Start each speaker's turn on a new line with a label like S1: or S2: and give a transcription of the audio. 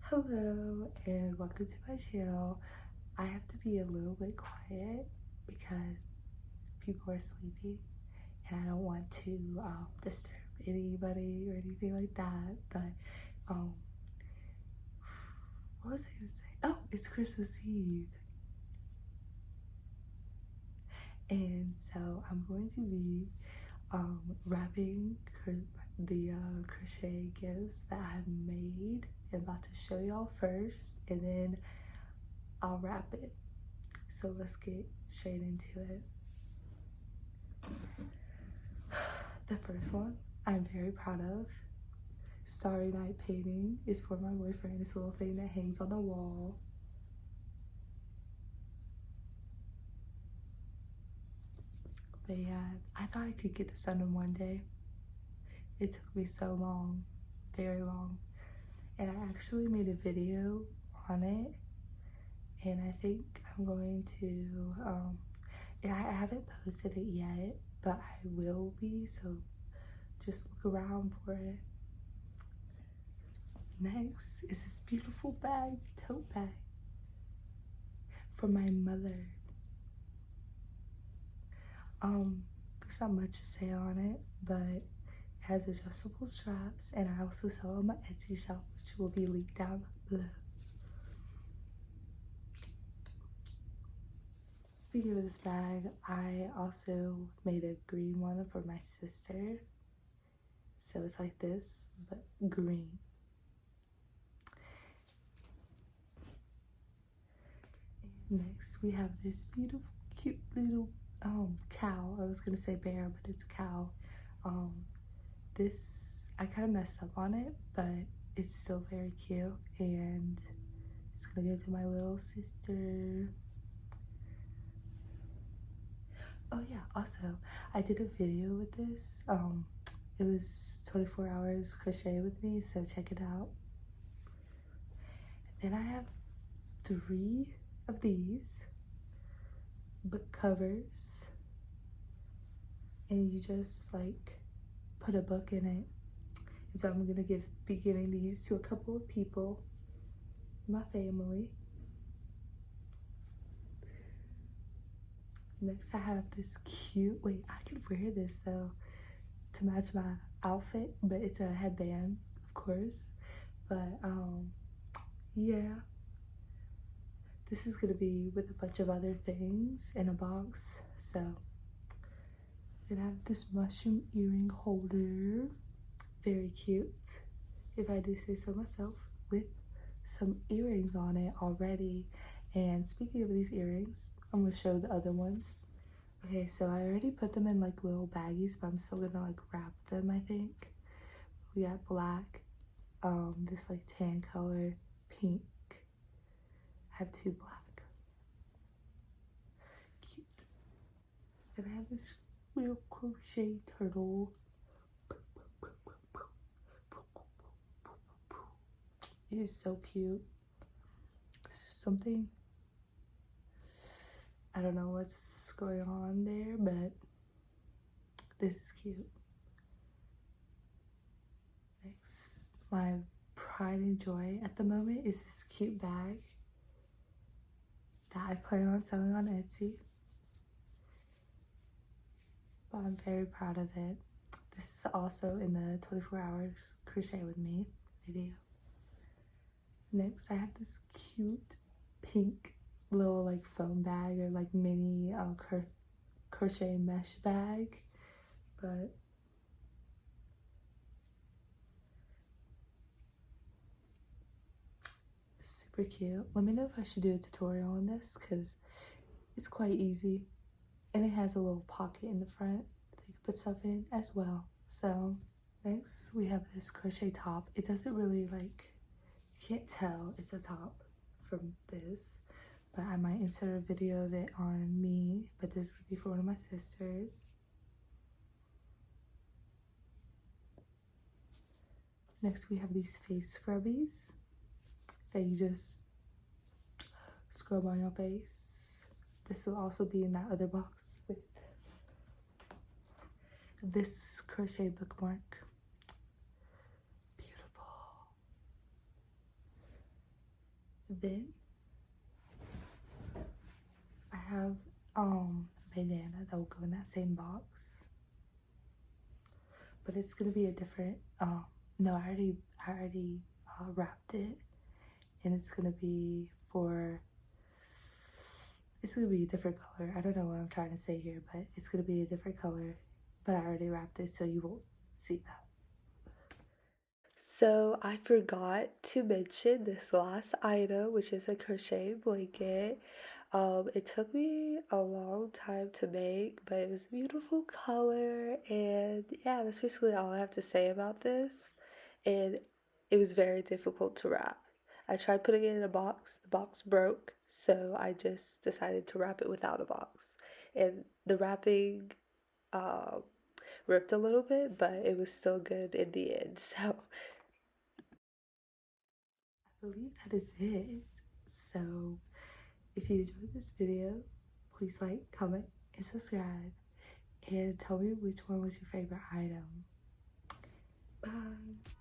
S1: Hello and welcome to my channel. I have to be a little bit quiet because people are sleeping and I don't want to disturb anybody or anything like that. But what was I gonna say? Oh, it's Christmas Eve. And so I'm going to be wrapping the crochet gifts that I've made. I'm about to show y'all first and then I'll wrap it. So let's get straight into it. The first one I'm very proud of. Starry Night painting is for my boyfriend. It's a little thing that hangs on the wall. But yeah, I thought I could get this done in one day. It took me so long, very long. And I actually made a video on it. And I think I'm going to, I haven't posted it yet, but I will be, so just look around for it. Next is this beautiful bag, tote bag, for my mother. There's not much to say on it, but it has adjustable straps, and I also sell on my Etsy shop, which will be linked down below. Speaking of this bag, I also made a green one for my sister. So it's like this, but green. And next, we have this beautiful, cute little cow. I was gonna say bear, but it's a cow. This, I kind of messed up on it, but it's still very cute, and it's gonna go to my little sister. Oh yeah, also, I did a video with this. It was 24 hours crochet with me, so check it out. Then I have 3 of these book covers, and you just like put a book in it. And so I'm gonna be giving these to a couple of people, my family. Next, I have this cute, wait, I could wear this though to match my outfit, but it's a headband, of course. But yeah, this is gonna be with a bunch of other things in a box. So then I have this mushroom earring holder, very cute, if I do say so myself, with some earrings on it already. And speaking of these earrings, I'm gonna show the other ones. Okay, so I already put them in like little baggies, but I'm still gonna like wrap them, I think. We got black, this like tan color, pink. I have 2 black. Cute. And I have this little crochet turtle. It is so cute. It's just something, I don't know what's going on there, but this is cute. Next, my pride and joy at the moment is this cute bag that I plan on selling on Etsy. But I'm very proud of it. This is also in the 24 hours crochet with me video. Next, I have this cute pink little like foam bag or like mini crochet mesh bag, but super cute. Let me know if I should do a tutorial on this because it's quite easy, and it has a little pocket in the front that you can put stuff in as well. So next we have this crochet top. It doesn't really like, you can't tell it's a top from this, but I might insert a video of it on me, but this would be for one of my sisters. Next we have these face scrubbies that you just scrub on your face. This will also be in that other box with this crochet bookmark. Beautiful. Then I have bandana that will go in that same box, but it's gonna be a different no, I already wrapped it, and it's gonna be a different color. I don't know what I'm trying to say here, but it's gonna be a different color, but I already wrapped it, so you won't see that. So I forgot to mention this last item, which is a crochet blanket. It took me a long time to make, but it was a beautiful color, and yeah, that's basically all I have to say about this. And it was very difficult to wrap. I tried putting it in a box, the box broke, so I just decided to wrap it without a box. And the wrapping uh, ripped a little bit, but it was still good in the end. So I believe that is it. So if you enjoyed this video, please like, comment, and subscribe. And tell me which one was your favorite item. Bye.